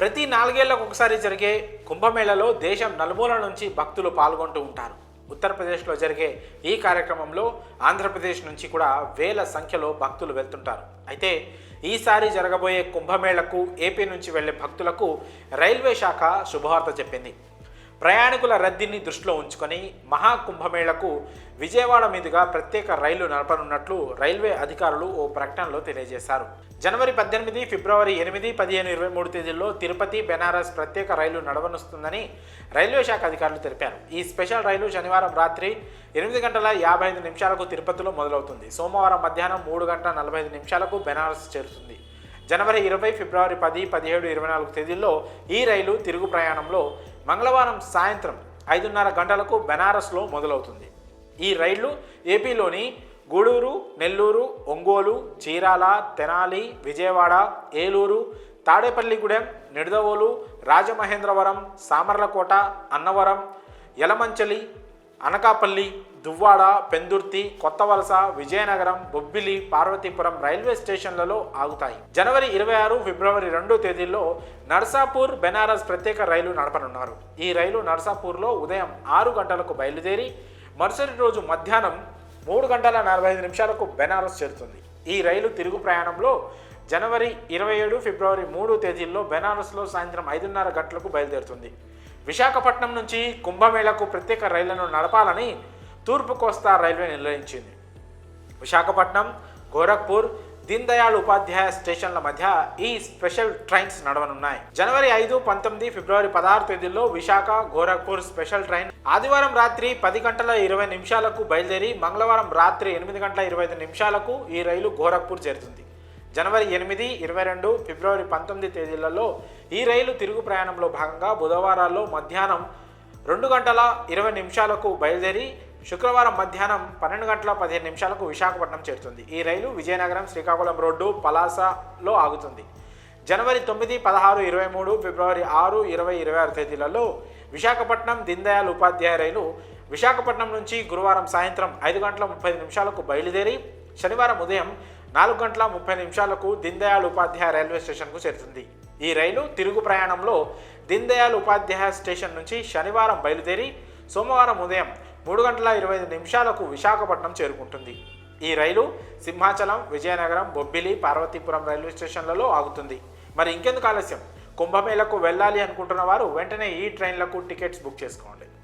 ప్రతి 4 ఏళ్లకు ఒకసారి జరిగే కుంభమేళలో దేశం నలుమూలల నుంచి భక్తులు పాల్గొంటూ ఉంటారు. ఉత్తరప్రదేశ్లో జరిగే ఈ కార్యక్రమంలో ఆంధ్రప్రదేశ్ నుంచి కూడా వేల సంఖ్యలో భక్తులు వెళ్తుంటారు. అయితే ఈసారి జరగబోయే కుంభమేళకు ఏపీ నుంచి వెళ్లే భక్తులకు రైల్వే శాఖ శుభవార్త చెప్పింది. ప్రయాణికుల రద్దీని దృష్టిలో ఉంచుకొని మహాకుంభమేళకు విజయవాడ మీదుగా ప్రత్యేక రైలు నడపనున్నట్లు రైల్వే అధికారులు ఓ ప్రకటనలో తెలియజేశారు. జనవరి 18, ఫిబ్రవరి 8, 15, 23 తేదీల్లో తిరుపతి, బెనారస్ ప్రత్యేక రైలు నడవనుస్తుందని రైల్వే శాఖ అధికారులు తెలిపారు. ఈ స్పెషల్ రైలు శనివారం రాత్రి 8:55 తిరుపతిలో మొదలవుతుంది. సోమవారం మధ్యాహ్నం 3:45 బెనారస్ చేరుతుంది. జనవరి 20, ఫిబ్రవరి 10, 17, 24 తేదీల్లో ఈ రైలు తిరుగు ప్రయాణంలో మంగళవారం సాయంత్రం 5:30 బెనారస్లో మొదలవుతుంది. ఈ రైళ్లు ఏపీలోని గూడూరు, నెల్లూరు, ఒంగోలు, చీరాల, తెనాలి, విజయవాడ, ఏలూరు, తాడేపల్లిగూడెం, నిడదవోలు, రాజమహేంద్రవరం, సామర్లకోట, అన్నవరం, యలమంచలి, అనకాపల్లి, దువ్వాడ, పెందుర్తి, కొత్తవలస, విజయనగరం, బొబ్బిలి, పార్వతీపురం రైల్వే స్టేషన్లలో ఆగుతాయి. జనవరి 26, ఫిబ్రవరి 2 తేదీల్లో నర్సాపూర్, బెనారస్ ప్రత్యేక రైలు నడపనున్నారు. ఈ రైలు నర్సాపూర్లో ఉదయం 6 గంటలకు బయలుదేరి మరుసటి రోజు మధ్యాహ్నం 3:45 బెనారస్ చేరుతుంది. ఈ రైలు తిరుగు ప్రయాణంలో జనవరి 27, ఫిబ్రవరి 3 తేదీల్లో బెనారస్లో సాయంత్రం 5:30 బయలుదేరుతుంది. విశాఖపట్నం నుంచి కుంభమేళకు ప్రత్యేక రైళ్లను నడపాలని తూర్పు కోస్తా రైల్వే నిర్ణయించింది. విశాఖపట్నం, గోరఖ్పూర్, దీన్ దయాళ్ ఉపాధ్యాయ స్టేషన్ల మధ్య ఈ స్పెషల్ ట్రైన్స్ నడవనున్నాయి. జనవరి 5, 19, ఫిబ్రవరి 16 తేదీల్లో విశాఖ, గోరఖ్పూర్ స్పెషల్ ట్రైన్ ఆదివారం రాత్రి 10:20 బయలుదేరి మంగళవారం రాత్రి 8:25 ఈ రైలు గోరఖ్పూర్ చేరుతుంది. జనవరి 8, 22, ఫిబ్రవరి 19 తేదీలలో ఈ రైలు తిరుగు ప్రయాణంలో భాగంగా బుధవారాల్లో మధ్యాహ్నం 2:20 బయలుదేరి శుక్రవారం మధ్యాహ్నం 12:15 విశాఖపట్నం చేరుతుంది. ఈ రైలు విజయనగరం, శ్రీకాకుళం రోడ్డు, పలాసలో ఆగుతుంది. జనవరి 9, 16, 23, ఫిబ్రవరి 6, 20, 26 తేదీలలో విశాఖపట్నం దీన్ దయాళ్ ఉపాధ్యాయ రైలు విశాఖపట్నం నుంచి గురువారం సాయంత్రం 5:30 బయలుదేరి శనివారం ఉదయం 4:30 దీన్ దయాళ్ ఉపాధ్యాయ రైల్వే స్టేషన్కు చేరుతుంది. ఈ రైలు తిరుగు ప్రయాణంలో దీన్ దయాళ్ ఉపాధ్యాయ స్టేషన్ నుంచి శనివారం బయలుదేరి సోమవారం ఉదయం 3:25 విశాఖపట్నం చేరుకుంటుంది. ఈ రైలు సింహాచలం, విజయనగరం, బొబ్బిలి, పార్వతీపురం రైల్వే స్టేషన్లలో ఆగుతుంది. మరి ఇంకెందుకు ఆలస్యం? కుంభమేళకు వెళ్ళాలి అనుకుంటున్న వారు వెంటనే ఈ ట్రైన్లకు టికెట్స్ బుక్ చేసుకోండి.